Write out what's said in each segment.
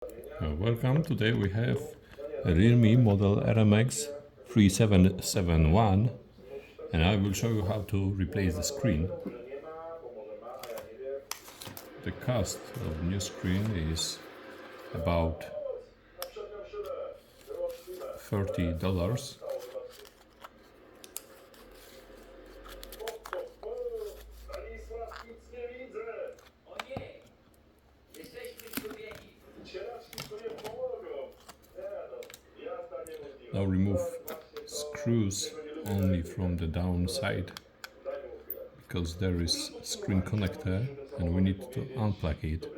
Welcome. Today we have a Realme model RMX3771 and I will show you how to replace the screen. The cost of the new screen is about $30. Now remove screws only from the downside because there is screen connector and we need to unplug it.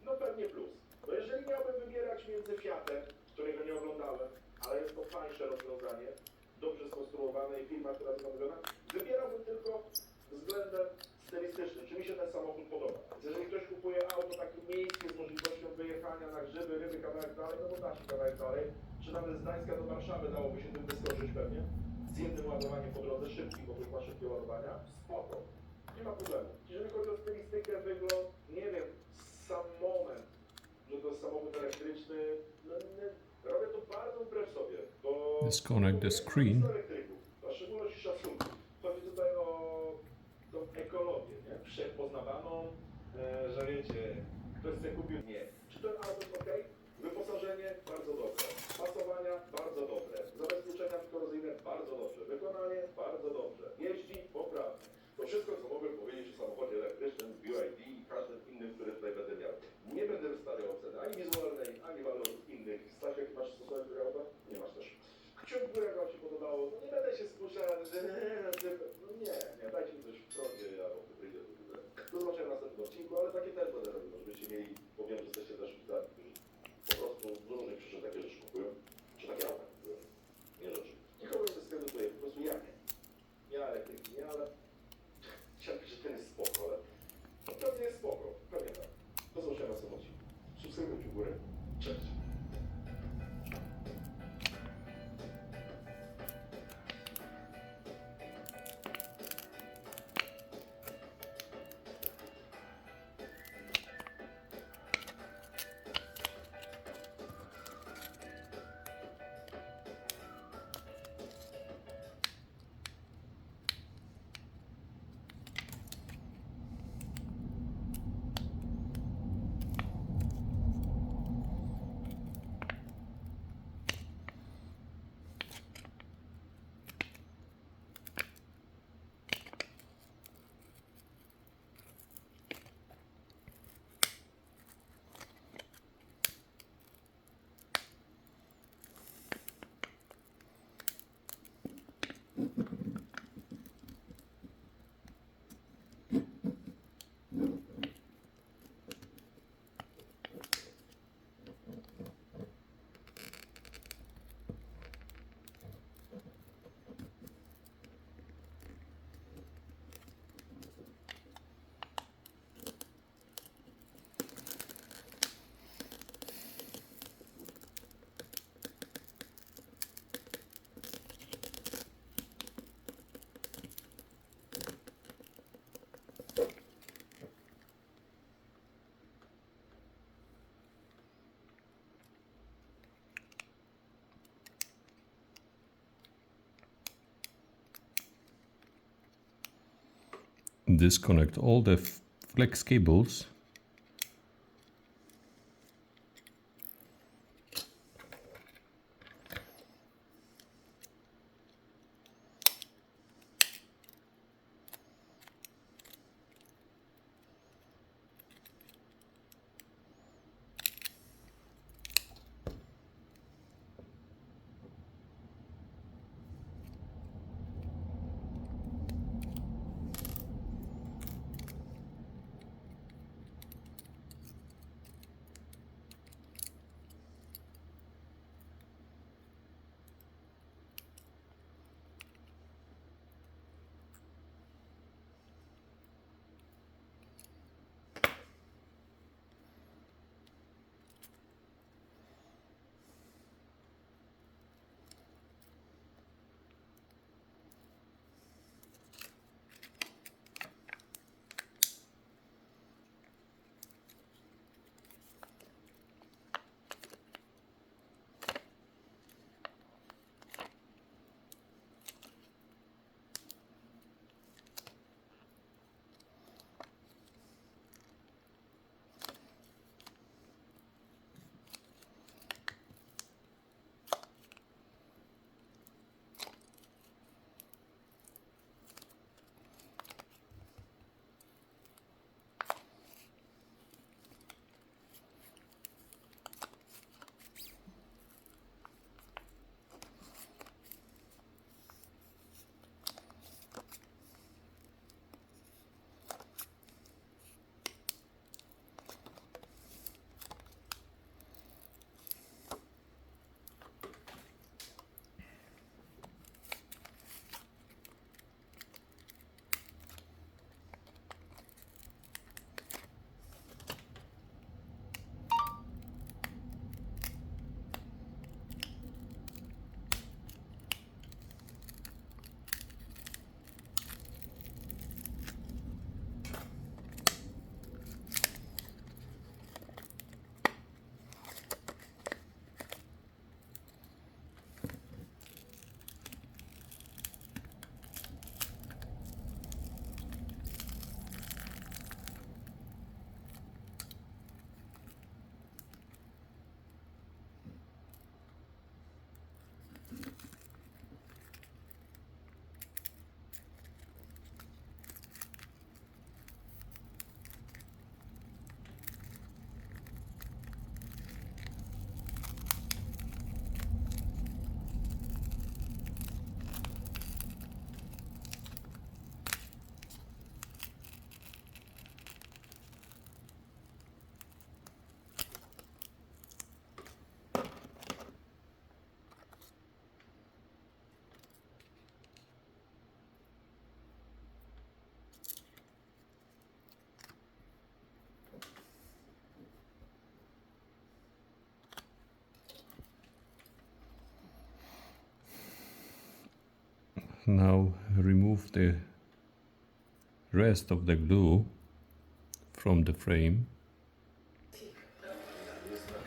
No pewnie plus. No jeżeli miałbym wybierać między Fiatem, którego nie oglądałem, ale jest to tańsze rozwiązanie, dobrze skonstruowane i firma, która jest zrobiona, wybierałbym tylko względem stylistycznym, czy mi się ten samochód podoba. Więc jeżeli ktoś kupuje auto takie miejskie z możliwością wyjechania na grzyby, ryby kawałek dalej, no bo da się kawałek dalej, czy nawet z Gdańska do Warszawy dałoby się tym wyskoczyć pewnie, z jednym ładowaniem po drodze, szybki, bo już ma szybkie ładowania, spoko, nie ma problemu. Jeżeli chodzi o stylistykę, wygląd, nie wiem, sam moment, że to jest samochód elektryczny, no, robię to bardzo wbrew sobie, bo... Disconnect the screen. A w szczególności szacunku. Chodzi tutaj o tą ekologię, nie? Wszechpoznawaną, że wiecie, ktoś chce kupił, nie. Czy ten auto jest ok? Wyposażenie bardzo dobre, pasowania bardzo dobre, zabezpieczenia korozyjne bardzo dobrze, wykonanie bardzo dobrze, jeździ poprawnie. To wszystko, co mogę powiedzieć o samochodzie elektrycznym, BYD i każdym innym, który tutaj będę miał. Nie będę wystawiał oceny ani wizualnej, ani walorów innych. Stasiek, masz stosunek do auta? Nie masz też. Kciuk w górę, jak wam się podobało, no nie będę się skuszał, że no nie, dajcie mi coś w prądzie, albo to wyjdzie do góry. Do zobaczenia w następnym odcinku, ale takie też będę robił, żebyście mieli, powiem, że jesteście też widzami, którzy po prostu z różnych przyczyn takie rzeczy kupują, czy takie auta kupują, nie rzeczy. Nikogo nie dyskredytuję, po prostu ja nie. Ja elektryki nie, ale chciałem powiedzieć, że ten jest spoko, ale no pewnie jest spoko, pewnie tak. Do zobaczenia w następnym odcinku. Subskrybujcie górę. Cześć. Disconnect all the flex cables. Now remove the rest of the glue from the frame.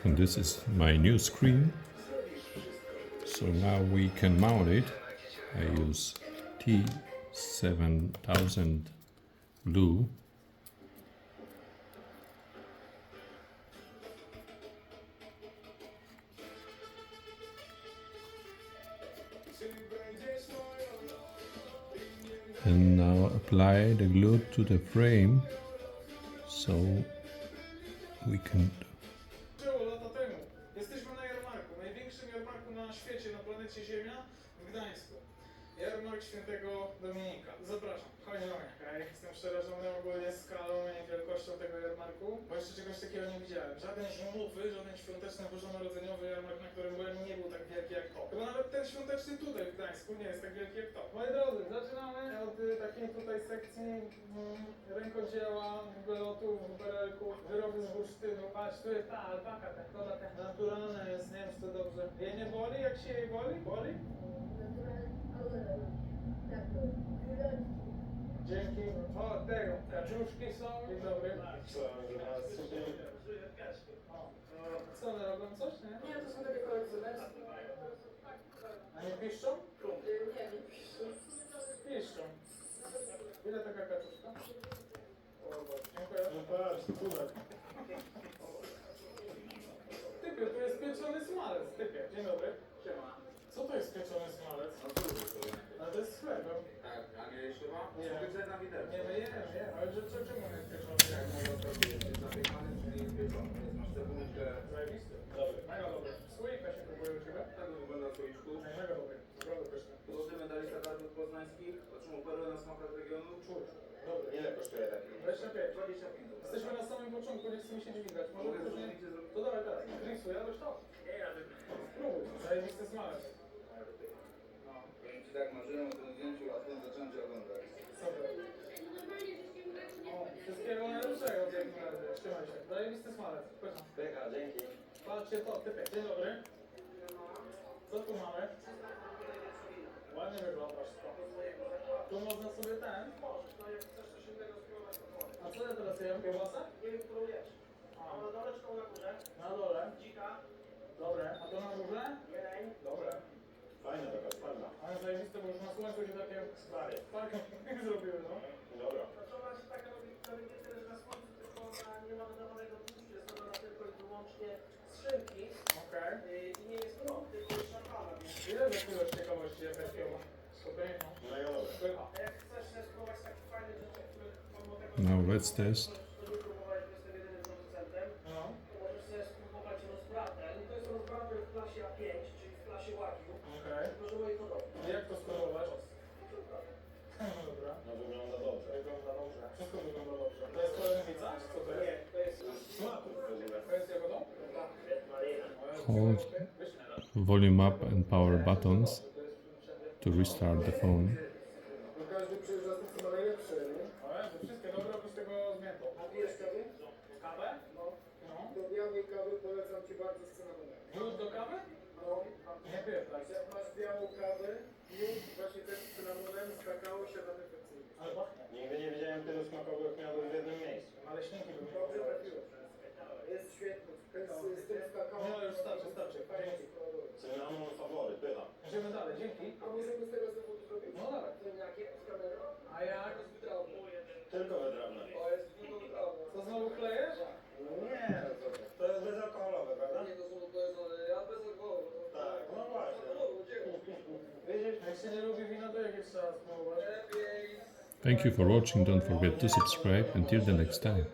And this is my new screen. So now we can mount it. I use T7000 glue. And now apply the glue to the frame so we can. Lata temu. Jesteśmy na jarmarku, największym jarmarku na świecie, na planecie Ziemia, w Gdańsku. Jarmark Świętego Dominika. Zapraszam, chodź do mnie. Jestem przerażony ogólnie skalą i wielkością tego jarmarku, bo jeszcze czegoś takiego nie widziałem. Żaden zimowy, żaden świąteczny, bożonarodzeniowy jarmark, na którym byłem, nie był tak wielki jak to. Chyba nawet ten świąteczny tutaj w Gdańsku nie jest tak wielki jak to. Moi drodzy, zaczynamy od takiej tutaj sekcji rękodzieła, belotów, berelków, wyroby z bursztynu. Patrz, tu jest ta alpaka, ta koda, ta naturalna jest, nie wiem czy to dobrze. Jej nie boli? Jak się jej boli? Boli? Dzięki. O, tego. Kaczuszki są. Dzień dobry. Co one robią? Coś, nie? Nie, to są takie kolekcjonerskie. A nie piszczą? Nie, nie piszą. Piszczą. Ile taka kaczuszka? O, dziękuję. No patrz, kubek. Typie, to jest pieczony smalec. Typie, dzień dobry. Siema. Co to jest pieczony smalec? No tu jest to. Ale to jest z chlebem. Tak, a nie jeszcze ma? Nie. Mogę na widelcu. Nie, no nie. Ale czemu on jest pieczony? Jak mogę zrobić? Jest zapiekany, czyli jest pieczony. Więc masz cebulkę. Zajebisty. Dobry. Mega dobry. Słoika się próbuje u ciebie? Tak to wygląda w słoiczku. Mega dobry. Naprawdę pyszny. Poza tym medalista gardów poznańskich otrzymał perłę na smakach regionu. Czuć. Dobry. Ile kosztuje taki? 25. 25. Jesteśmy na samym początku, nie chcemy się dźwigać. Może Mogę później... zrobić, zrobić. To dawaj teraz. Drinks, jadłeś to? Nie, ja Spróbuj. Zajebisty smalec. No. powiem ci tak, marzyłem o tym zdjęciu, a potem zacząłem cię oglądać. Super. O, wszystkiego najlepszego w takim razie. Trzymaj się. Zajebisty smalec. Pycha. Pycha, dzięki. Patrzcie to, typek. Dzień dobry. Co tu mamy? Ładnie wyglądasz to. Tu można sobie ten. A co ja teraz jem? Kiełbasę? Nie wiem, którą jesz. A, A na dole czy tą na górze? na dole. Dzika, Dobre. A to na górze? jeleń. Dobre. Fajna taka, fajna. Ale zajebiste, bo już na słońcu się takie stary. Tak, zrobiły, no. Dobra. Znaczy ona się taka robi, nawet nie tyle, że na słońcu, tylko ona nie ma dodawanego tłuszczu, jest dodana tylko i wyłącznie z szynki Okej. i nie jest to tylko jest szampana, więc Ile za kilo z ciekawości jakaś kiełba? Spokojnie, no. Mega dobra. Pycha. jak chcesz spróbować takich fajnych rzeczy, których pomimo tego, Now let's test. że nie próbowałeś, bo jestem jedynym producentem, No. to możesz sobie spróbować rozbraten. To jest rozbraten w klasie A5, czyli w klasie Wagyu, Okej. tylko że mojej hodowli. Jak to spróbować? No dobra. No wygląda dobrze. Wygląda dobrze. Wszystko wygląda dobrze. To jest polędwica? Czy co to Nie, jest? to jest Smaku w ogóle. To jest jagodą? malina. Hold volume up and power buttons to restart the phone. No każdy przyjeżdża z tym, co ma najlepsze, nie? Ale to wszystkie dobre oprócz tego z miętą. A pijesz kawy? Kawę? No. No. Do białej kawy polecam ci bardzo z cynamonem. Miód do kawy? No. Nie piję, tak. Jak masz białą kawę, miód właśnie też z cynamonem, z kakao siada perfekcyjnie. Ale pachnie. Nigdy nie widziałem tylu smakowych miodów w jednym miejscu. Naleśniki bym nie Dobrze podawać. trafiłeś. Jest świetny. Z tym z kakao. Nie, no już starczy. Dzięki. Cynamon faworyt, pycha. Idziemy dalej, dzięki. A możemy z tego znowu zrobić? No dawaj. Jakie z kamerą? A jak? Tylko wytrawne. O, jest tylko wytrawne. Co znowu klejesz? Nie, no to, to jest bezalkoholowe, prawda? Nie, to są ja bez alkoholu. Tak, no właśnie. Widzisz, jak się nie lubi wina, to jakie trzeba spróbować? Lepiej. Thank you for watching. Don't forget to subscribe. Until the next time.